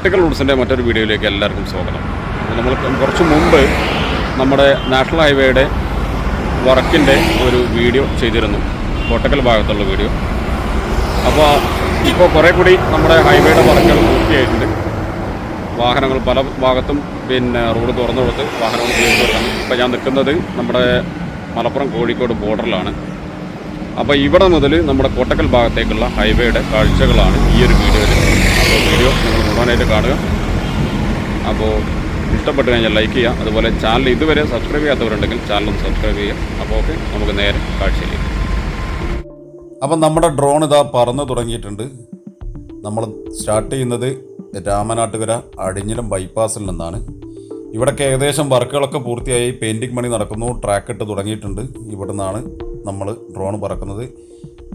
Practical റൂട്ട്സിൻ്റെ മറ്റൊരു വീഡിയോയിലേക്ക് എല്ലാവർക്കും സ്വാഗതം. നമ്മൾ കുറച്ച് മുമ്പ് നമ്മുടെ നാഷണൽ ഹൈവേയുടെ വർക്കിൻ്റെ ഒരു വീഡിയോ ചെയ്തിരുന്നു, കോട്ടക്കൽ ഭാഗത്തുള്ള വീഡിയോ. അപ്പോൾ ഇപ്പോൾ കുറേ കൂടി നമ്മുടെ ഹൈവേയുടെ വർക്കുകൾ പൂർത്തിയായിട്ടുണ്ട്. വാഹനങ്ങൾ പല ഭാഗത്തും റോഡ് തുറന്നു കൊടുത്ത് വാഹനങ്ങൾ ഉപയോഗിച്ച് കൊടുക്കണം. ഇപ്പോൾ ഞാൻ നിൽക്കുന്നത് നമ്മുടെ മലപ്പുറം കോഴിക്കോട് ബോർഡറിലാണ്. അപ്പോൾ ഇവിടെ മുതൽ നമ്മുടെ കോട്ടക്കൽ ഭാഗത്തേക്കുള്ള ഹൈവേയുടെ കാഴ്ചകളാണ് ഈ ഒരു വീഡിയോയിൽ. അപ്പോൾ വീഡിയോ നിങ്ങൾ മുഴുവനായിട്ട് കാണുക. അപ്പോൾ ഇഷ്ടപ്പെട്ട് കഴിഞ്ഞാൽ ലൈക്ക് ചെയ്യുക. അതുപോലെ ചാനൽ ഇതുവരെ സബ്സ്ക്രൈബ് ചെയ്യാത്തവരുണ്ടെങ്കിൽ ചാനലും സബ്സ്ക്രൈബ് ചെയ്യുക. അപ്പോൾ ഓക്കെ, നമുക്ക് നേരെ കാഴ്ചയിലേക്ക്. അപ്പം നമ്മുടെ ഡ്രോൺ ഇതാ പറന്ന് തുടങ്ങിയിട്ടുണ്ട്. നമ്മൾ സ്റ്റാർട്ട് ചെയ്യുന്നത് രാമനാട്ടുകര അടിഞ്ഞിലം ബൈപ്പാസിൽ നിന്നാണ്. ഇവിടേക്ക് ഏകദേശം വർക്കുകളൊക്കെ പൂർത്തിയായി, പെയിൻറ്റിങ് പണി നടക്കുന്നു, ട്രാക്ക് ഇട്ട് തുടങ്ങിയിട്ടുണ്ട്. ഇവിടെ നിന്നാണ് നമ്മൾ ഡ്രോൺ പറക്കുന്നത്.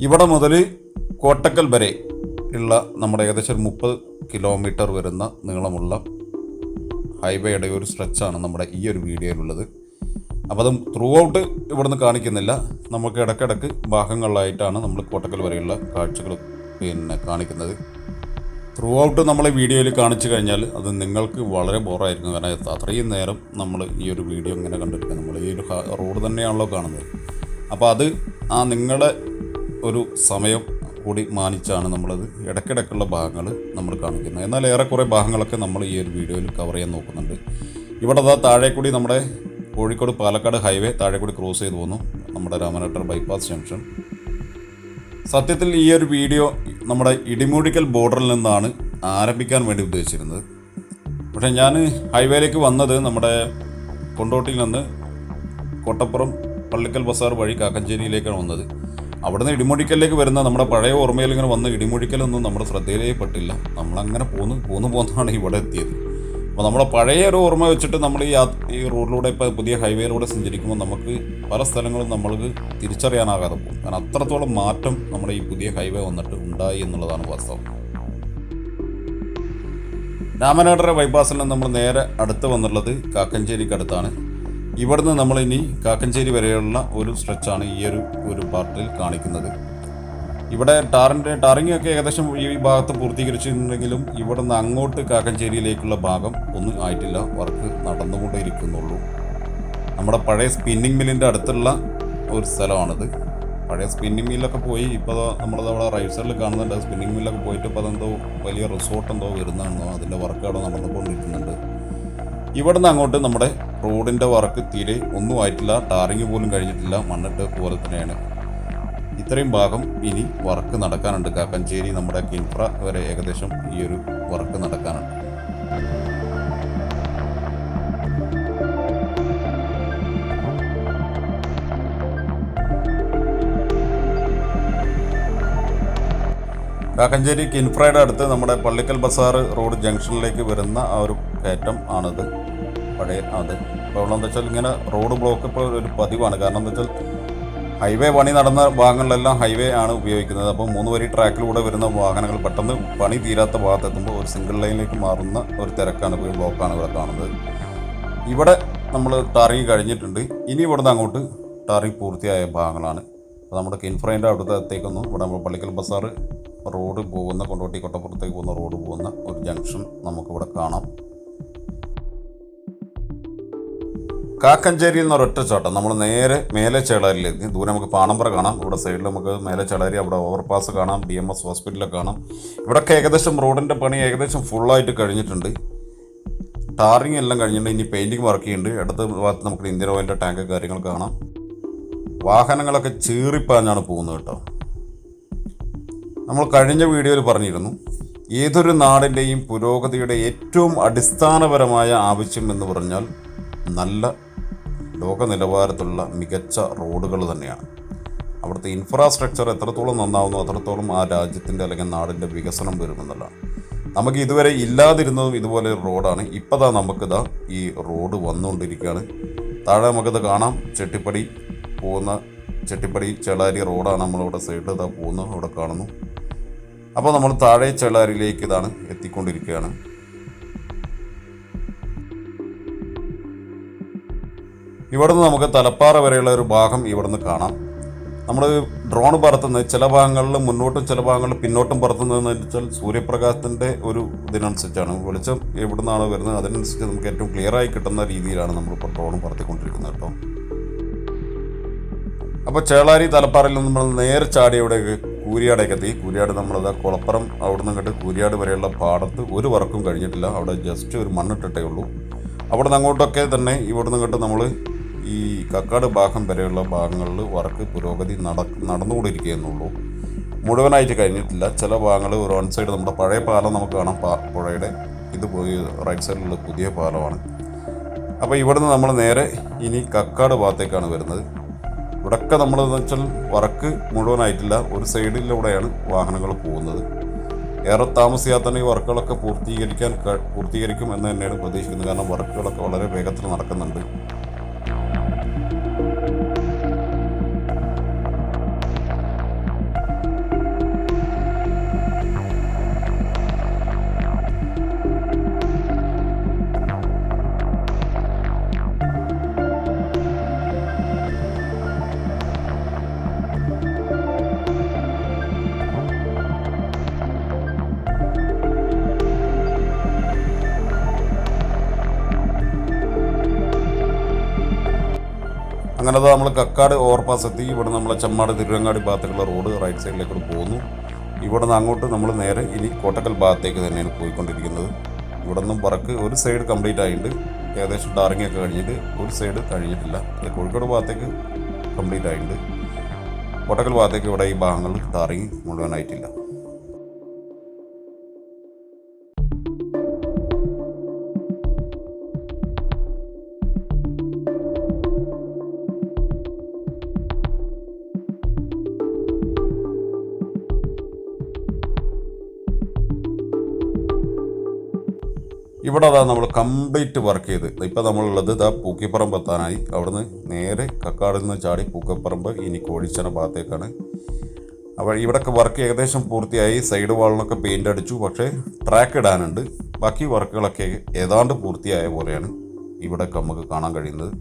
ഇവിടെ മുതൽ കോട്ടക്കൽ വരെ ഉള്ള നമ്മുടെ ഏകദേശം 30 കിലോമീറ്റർ വരുന്ന നീളമുള്ള ഹൈവേയുടെ ഒരു സ്ട്രെച്ചാണ് നമ്മുടെ ഈ ഒരു വീഡിയോയിലുള്ളത്. അപ്പോൾ അതും ത്രൂ ഔട്ട് ഇവിടുന്ന് കാണിക്കുന്നില്ല. നമുക്ക് ഇടയ്ക്കിടയ്ക്ക് ഭാഗങ്ങളിലായിട്ടാണ് നമ്മൾ കോട്ടക്കൽ വരെയുള്ള കാഴ്ചകൾ കാണിക്കുന്നത്. ത്രൂ ഔട്ട് നമ്മൾ വീഡിയോയിൽ കാണിച്ചു കഴിഞ്ഞാൽ അത് നിങ്ങൾക്ക് വളരെ ബോറായിരിക്കും. കാരണം അത്രയും നേരം നമ്മൾ ഈ ഒരു വീഡിയോ ഇങ്ങനെ കണ്ടിരിക്കുക. നമ്മൾ ഈ ഒരു റോഡ് തന്നെയാണല്ലോ കാണുന്നത്. അപ്പോൾ അത് നിങ്ങളുടെ ഒരു സമയം കൂടി മാനിച്ചാണ് നമ്മളത് ഇടയ്ക്കിടയ്ക്കുള്ള ഭാഗങ്ങൾ നമ്മൾ കാണിക്കുന്നത്. എന്നാൽ ഏറെക്കുറെ ഭാഗങ്ങളൊക്കെ നമ്മൾ ഈ ഒരു വീഡിയോയിൽ കവർ ചെയ്യാൻ നോക്കുന്നുണ്ട്. ഇവിടെ താഴെ കൂടി നമ്മുടെ കോഴിക്കോട് പാലക്കാട് ഹൈവേ താഴെ കൂടി ക്രോസ് ചെയ്ത് പോകുന്നു, നമ്മുടെ രാമനാട്ടുകര ബൈപ്പാസ് ജംഗ്ഷൻ. സത്യത്തിൽ ഈ ഒരു വീഡിയോ നമ്മുടെ ഇടിമൂഴിക്കൽ ബോർഡറിൽ നിന്നാണ് ആരംഭിക്കാൻ വേണ്ടി ഉദ്ദേശിച്ചിരുന്നത്. പക്ഷേ ഞാൻ ഹൈവേയിലേക്ക് വന്നത് നമ്മുടെ കൊണ്ടോട്ടിയിൽ നിന്ന് കോട്ടപ്പുറം പള്ളിക്കൽ ബസാർ വഴി കാക്കഞ്ചേരിയിലേക്കാണ് വന്നത്. അവിടുന്ന് ഇടിമൂഴിക്കലിലേക്ക് വരുന്ന നമ്മുടെ പഴയ ഓർമ്മയിൽ ഇങ്ങനെ വന്ന് ഇടിമൂഴിക്കലൊന്നും നമ്മുടെ ശ്രദ്ധയിലേ പെട്ടില്ല. നമ്മളങ്ങനെ പോന്നാണ് ഇവിടെ എത്തിയത്. അപ്പോൾ നമ്മുടെ പഴയ ഒരു ഓർമ്മ വെച്ചിട്ട് നമ്മൾ ഈ റോഡിലൂടെ ഇപ്പോൾ പുതിയ ഹൈവേയിലൂടെ സഞ്ചരിക്കുമ്പോൾ നമുക്ക് പല സ്ഥലങ്ങളും നമ്മൾക്ക് തിരിച്ചറിയാനാകാതെ പോകും. കാരണം അത്രത്തോളം മാറ്റം നമ്മുടെ ഈ പുതിയ ഹൈവേ വന്നിട്ട് ഉണ്ടായി എന്നുള്ളതാണ് വാസ്തവം. രാമനാട്ടുകര ബൈപ്പാസിൽ നിന്ന് നമ്മൾ നേരെ അടുത്ത് വന്നിട്ടുള്ളത് കാക്കഞ്ചേരിക്ക് അടുത്താണ്. ഇവിടുന്ന് നമ്മളിനി കാക്കഞ്ചേരി വരെയുള്ള ഒരു സ്ട്രെച്ചാണ് ഈ ഒരു പാർട്ടിൽ കാണിക്കുന്നത്. ഇവിടെ ടാറിംഗ് ഒക്കെ ഏകദേശം ഈ ഭാഗത്ത് പൂർത്തീകരിച്ചിട്ടുണ്ടെങ്കിലും ഇവിടുന്ന് അങ്ങോട്ട് കാക്കഞ്ചേരിയിലേക്കുള്ള ഭാഗം ഒന്നും ആയിട്ടില്ല. വർക്ക് നടന്നുകൊണ്ടേയിരിക്കുന്നുള്ളൂ. നമ്മുടെ പഴയ സ്പിന്നിങ് മില്ലിൻ്റെ അടുത്തുള്ള ഒരു സ്ഥലമാണിത്. പഴയ സ്പിന്നിങ് മില്ലൊക്കെ പോയി ഇപ്പോൾ നമ്മളതവിടെ റൈറ്റ് സൈഡിൽ കാണുന്നുണ്ട്. സ്പിന്നിങ് മില്ലൊക്കെ പോയിട്ട് ഇപ്പോൾ അതെന്തോ വലിയ റിസോർട്ട് എന്തോ വരുന്നതാണെന്നോ അതിൻ്റെ വർക്ക് അവിടെ നടന്നുകൊണ്ടിരിക്കുന്നുണ്ട്. ഇവിടുന്ന് അങ്ങോട്ട് നമ്മുടെ റോഡിൻ്റെ വർക്ക് തീരെ ഒന്നും ആയിട്ടില്ല. ടാറിങ് പോലും കഴിഞ്ഞിട്ടില്ല, മണ്ണിട്ട് പോലെ തന്നെയാണ്. ഇത്രയും ഭാഗം ഇനി വർക്ക് നടക്കാനുണ്ട്. കാക്കഞ്ചേരി നമ്മുടെ കിൻഫ്ര വരെ ഏകദേശം ഈ ഒരു വർക്ക് നടക്കാനുണ്ട്. കാക്കഞ്ചേരി കിൻഫ്രയുടെ അടുത്ത് നമ്മുടെ പള്ളിക്കൽ ബസാർ റോഡ് ജംഗ്ഷനിലേക്ക് വരുന്ന ആ ഒരു കയറ്റം ആണിത്, പഴയ അത്. അപ്പോൾ എന്താ വെച്ചാൽ ഇങ്ങനെ റോഡ് ബ്ലോക്ക് ഇപ്പോൾ ഒരു പതിവാണ്. കാരണം എന്താ വെച്ചാൽ ഹൈവേ പണി നടന്ന ഭാഗങ്ങളിലെല്ലാം ഹൈവേ ആണ് ഉപയോഗിക്കുന്നത്. അപ്പോൾ 3 വരി ട്രാക്കിലൂടെ വരുന്ന വാഹനങ്ങൾ പെട്ടെന്ന് പണി തീരാത്ത ഭാഗത്തെത്തുമ്പോൾ ഒരു സിംഗിൾ ലൈനിലേക്ക് മാറുന്ന ഒരു തിരക്കാണ്, ഒരു ബ്ലോക്കാണ് ഇവിടെ കാണുന്നത്. ഇവിടെ നമ്മൾ ടാറിങ് കഴിഞ്ഞിട്ടുണ്ട്. ഇനി ഇവിടുന്ന് അങ്ങോട്ട് ടാറിങ് പൂർത്തിയായ ഭാഗങ്ങളാണ്. അപ്പോൾ നമ്മുടെ കിൻഫ്രേൻ്റെ അടുത്തേക്കൊന്നും ഇവിടെ നമ്മൾ പള്ളിക്കൽ ബസാർ റോഡ് പോകുന്ന കൊണ്ടോട്ടി കൊട്ടപ്പുറത്തേക്ക് പോകുന്ന റോഡ് പോകുന്ന ഒരു ജംഗ്ഷൻ നമുക്കിവിടെ കാണാം. കാക്കഞ്ചേരിയിൽ നിന്ന് ഒരൊറ്റ ചാട്ടം നമ്മൾ നേരെ മേലെ ചേളാരിയിലെത്തി. ദൂരെ നമുക്ക് പാണമ്പറ കാണാം. ഇവിടെ സൈഡിൽ നമുക്ക് മേലെ ചേളാരി, അവിടെ ഓവർപാസ് കാണാം, DMS ഹോസ്പിറ്റലൊക്കെ കാണാം. ഇവിടെയൊക്കെ ഏകദേശം റോഡിൻ്റെ പണി ഏകദേശം ഫുള്ളായിട്ട് കഴിഞ്ഞിട്ടുണ്ട്. ടാറിങ് എല്ലാം കഴിഞ്ഞിട്ടുണ്ട്. ഇനി പെയിൻറ്റിങ് വർക്ക് ചെയ്യുന്നുണ്ട്. അടുത്ത ഭാഗത്ത് നമുക്ക് ഇന്ത്യൻ ഓയിലിൻ്റെ ടാങ്ക് കാര്യങ്ങൾ കാണാം. വാഹനങ്ങളൊക്കെ ചീറിപ്പാഞ്ഞാണ് പോകുന്നത് കേട്ടോ. നമ്മൾ കഴിഞ്ഞ വീഡിയോയിൽ പറഞ്ഞിരുന്നു, ഏതൊരു നാടിൻ്റെയും പുരോഗതിയുടെ ഏറ്റവും അടിസ്ഥാനപരമായ ആവശ്യം എന്ന് പറഞ്ഞാൽ നല്ല ലോക നിലവാരത്തിലുള്ള മികച്ച റോഡുകൾ തന്നെയാണ്. അവിടുത്തെ ഇൻഫ്രാസ്ട്രക്ചർ എത്രത്തോളം നന്നാവുന്നു അത്രത്തോളം ആ രാജ്യത്തിൻ്റെ അല്ലെങ്കിൽ നാടിൻ്റെ വികസനം വരുമെന്നുള്ളതാണ്. നമുക്ക് ഇതുവരെ ഇല്ലാതിരുന്നതും ഇതുപോലെ ഒരു റോഡാണ്. ഇപ്പോൾ നമുക്കിതാ ഈ റോഡ് വന്നുകൊണ്ടിരിക്കുകയാണ്. താഴെ നമുക്കിത് കാണാം, ചെട്ടിപ്പടി ചേളാരി റോഡാണ്. നമ്മളിവിടെ സൈഡിൽ ഇതാ പോകുന്നു, അവിടെ കാണുന്നു. അപ്പോൾ നമ്മൾ താഴെ ചേളാരിയിലേക്ക് ഇതാണ് എത്തിക്കൊണ്ടിരിക്കുകയാണ്. ഇവിടുന്ന് നമുക്ക് തലപ്പാറ വരെയുള്ള ഒരു ഭാഗം ഇവിടുന്ന് കാണാം. നമ്മൾ ഡ്രോൺ പറത്തുന്നത് ചില ഭാഗങ്ങളിൽ മുന്നോട്ടും ചില ഭാഗങ്ങളിൽ പിന്നോട്ടും പറത്തുന്നതെന്ന് വെച്ചാൽ സൂര്യപ്രകാശത്തിൻ്റെ ഒരു ഇതിനനുസരിച്ചാണ്. വെളിച്ചം എവിടെ നിന്നാണ് വരുന്നത് അതിനനുസരിച്ച് നമുക്ക് ഏറ്റവും ക്ലിയറായി കിട്ടുന്ന രീതിയിലാണ് നമ്മളിപ്പോൾ ഡ്രോൺ പറത്തിക്കൊണ്ടിരിക്കുന്നത് കേട്ടോ. അപ്പോൾ ചേളാരി തലപ്പാറയിൽ നിന്ന് നമ്മൾ നേരെ ചാടി അവിടെ കൂരിയാടേക്ക് എത്തി. കൂരിയാട് നമ്മളത് കുളപ്പുറം അവിടെ നിന്ന് ഇങ്ങോട്ട് കൂരിയാട് വരെയുള്ള പാടത്ത് ഒരു വർക്കും കഴിഞ്ഞിട്ടില്ല. അവിടെ ജസ്റ്റ് ഒരു മണ്ണിട്ടിട്ടേ ഉള്ളൂ. അവിടെ നിന്ന് അങ്ങോട്ടൊക്കെ തന്നെ ഇവിടെ നിന്ന് ഇങ്ങോട്ട് നമ്മൾ ഈ കക്കാട് ഭാഗം വരെയുള്ള ഭാഗങ്ങളിൽ വർക്ക് പുരോഗതി നടന്നുകൊണ്ടിരിക്കുകയെന്നുള്ളൂ. മുഴുവനായിട്ട് കഴിഞ്ഞിട്ടില്ല. ചില ഭാഗങ്ങൾ ഒരു വൺ സൈഡ് നമ്മുടെ പഴയ പാലം നമുക്ക് കാണാം, പുഴയുടെ ഇത് പോയി റൈറ്റ് സൈഡിലുള്ള പുതിയ പാലമാണ്. അപ്പോൾ ഇവിടുന്ന് നമ്മൾ നേരെ ഇനി കക്കാട് ഭാഗത്തേക്കാണ് വരുന്നത്. ഇവിടെയൊക്കെ നമ്മളെന്ന് വെച്ചാൽ വർക്ക് മുഴുവനായിട്ടില്ല. ഒരു സൈഡിലൂടെയാണ് വാഹനങ്ങൾ പോകുന്നത്. ഏറെ താമസിയാതെ തന്നെ ഈ വർക്കുകളൊക്കെ പൂർത്തീകരിക്കും എന്ന് തന്നെയാണ് പ്രതീക്ഷിക്കുന്നത്. കാരണം വർക്കുകളൊക്കെ വളരെ വേഗത്തിൽ നടക്കുന്നുണ്ട്. അങ്ങനെ നമ്മൾ കക്കാട് ഓവർപാസ് എത്തി. ഇവിടെ നമ്മളെ ചമ്മാട് തിരുവങ്ങാടി ഭാഗത്തേക്കുള്ള റോഡ് റൈറ്റ് സൈഡിലേക്ക് പോകുന്നു. ഇവിടെ നിന്ന് അങ്ങോട്ട് നമ്മൾ നേരെ ഇനി കോട്ടക്കൽ ഭാഗത്തേക്ക് തന്നെയാണ് പോയിക്കൊണ്ടിരിക്കുന്നത്. ഇവിടെ നിന്നും വർക്ക് ഒരു സൈഡ് കംപ്ലീറ്റ് ആയിട്ടുണ്ട്. ഏകദേശം ടാറിങ് ഒക്കെ കഴിഞ്ഞിട്ട് ഒരു സൈഡ് കഴിഞ്ഞിട്ടില്ല. കോഴിക്കോട് ഭാഗത്തേക്ക് കംപ്ലീറ്റ് ആയിട്ടുണ്ട്. കോട്ടക്കൽ ഭാഗത്തേക്ക് ഇവിടെ ഈ ഭാഗങ്ങൾ ടാറിങ് മുഴുവനായിട്ടില്ല. ഇവിടെ അതാ നമ്മൾ കംപ്ലീറ്റ് വർക്ക് ചെയ്ത് ഇപ്പോൾ നമ്മളുള്ളത് ഇതാ പൂക്കിപ്പറമ്പ് എത്താനായി. അവിടുന്ന് നേരെ കക്കാടിൽ നിന്ന് ചാടി പൂക്കപ്പറമ്പ് ഇനി കോഴിച്ചന ഭാഗത്തേക്കാണ്. അപ്പോൾ ഇവിടെയൊക്കെ വർക്ക് ഏകദേശം പൂർത്തിയായി. സൈഡ് വാളിനൊക്കെ പെയിൻ്റ് അടിച്ചു. പക്ഷേ ട്രാക്ക് ഇടാനുണ്ട്. ബാക്കി വർക്കുകളൊക്കെ ഏതാണ്ട് പൂർത്തിയായ പോലെയാണ് ഇവിടെയൊക്കെ നമുക്ക് കാണാൻ കഴിയുന്നത്.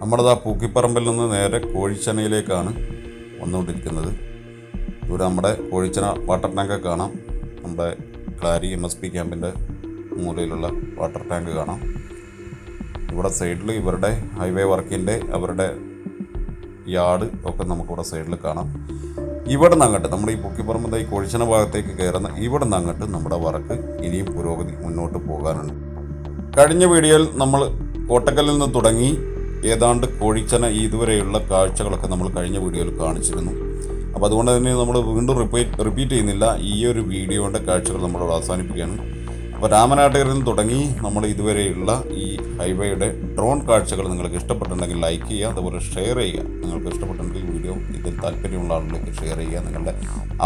നമ്മളിതാ പൂക്കിപ്പറമ്പിൽ നിന്ന് നേരെ കോഴിച്ചനയിലേക്കാണ് വന്നുകൊണ്ടിരിക്കുന്നത്. ഇവിടെ നമ്മുടെ കോഴിച്ചന വാട്ടർ ടാങ്കൊക്കെ കാണാം. നമ്മുടെ ക്ലാരി MSP ക്യാമ്പിൻ്റെ മൂലയിലുള്ള വാട്ടർ ടാങ്ക് കാണാം. ഇവിടെ സൈഡിൽ ഇവരുടെ ഹൈവേ വർക്കിൻ്റെ അവരുടെ യാർഡ് ഒക്കെ നമുക്കിവിടെ സൈഡിൽ കാണാം. ഇവിടെ നിന്ന് അങ്ങോട്ട് നമ്മുടെ ഈ പൂക്കിപ്പറമ്പ് ഈ കോഴിച്ചന ഭാഗത്തേക്ക് കയറുന്ന ഇവിടെ നിന്ന് അങ്ങോട്ട് നമ്മുടെ വർക്ക് ഇനിയും പുരോഗതി മുന്നോട്ട് പോകാനുണ്ട്. കഴിഞ്ഞ വീഡിയോയിൽ നമ്മൾ കോട്ടക്കലിൽ നിന്ന് തുടങ്ങി ഏതാണ്ട് കോഴിച്ചന ഇതുവരെയുള്ള കാഴ്ചകളൊക്കെ നമ്മൾ കഴിഞ്ഞ വീഡിയോയിൽ കാണിച്ചിരുന്നു. അപ്പോൾ അതുകൊണ്ട് തന്നെ നമ്മൾ വീണ്ടും റിപ്പീറ്റ് ചെയ്യുന്നില്ല. ഈ ഒരു വീഡിയോയുടെ കാഴ്ചകൾ നമ്മളോട് അവസാനിപ്പിക്കുകയാണ്. അപ്പോൾ രാമനാട്ടുകരയിൽ നിന്ന് തുടങ്ങി നമ്മൾ ഇതുവരെയുള്ള ഈ ഹൈവേയുടെ ഡ്രോൺ കാഴ്ചകൾ നിങ്ങൾക്ക് ഇഷ്ടപ്പെട്ടിട്ടുണ്ടെങ്കിൽ ലൈക്ക് ചെയ്യുക, അതുപോലെ ഷെയർ ചെയ്യുക. നിങ്ങൾക്ക് ഇഷ്ടപ്പെട്ടിട്ടുണ്ടെങ്കിൽ വീഡിയോ ഇതിൽ താല്പര്യമുള്ള ആളുകളിലേക്ക് ഷെയർ ചെയ്യുക. നിങ്ങളുടെ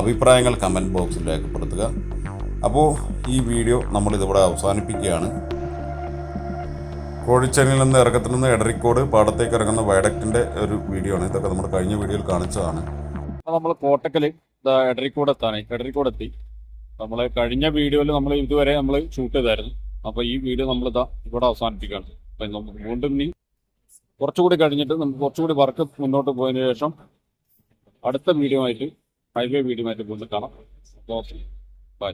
അഭിപ്രായങ്ങൾ കമൻറ്റ് ബോക്സിൽ രേഖപ്പെടുത്തുക. അപ്പോൾ ഈ വീഡിയോ നമ്മളിതിവിടെ അവസാനിപ്പിക്കുകയാണ്. കോഴിച്ചനയിൽ നിന്ന് ഇറക്കത്തിൽ നിന്ന് എടരിക്കോട് പാടത്തേക്ക് ഇറങ്ങുന്ന വയഡക്റ്റിൻ്റെ ഒരു വീഡിയോ ആണ്. ഇതൊക്കെ നമ്മൾ കഴിഞ്ഞ വീഡിയോയിൽ കാണിച്ചതാണ്. നമ്മൾ കോട്ടക്കൽ എടരിക്കോട് എത്തി. നമ്മൾ കഴിഞ്ഞ വീഡിയോയിൽ നമ്മൾ ഇതുവരെ നമ്മൾ ഷൂട്ട് ചെയ്തായിരുന്നു. അപ്പോൾ ഈ വീഡിയോ നമ്മൾ ഇവിടെ അവസാനിപ്പിക്കുകയാണ്. അപ്പം നമുക്ക് വീണ്ടും ഇനി കുറച്ചുകൂടി കഴിഞ്ഞിട്ട് നമുക്ക് കുറച്ചുകൂടി വർക്ക് മുന്നോട്ട് പോയതിനു ശേഷം അടുത്ത വീഡിയോ ആയിട്ട് ഹൈവേ വീഡിയോ ആയിട്ട് വീണ്ടും കാണാം. അപ്പോൾ ബൈ.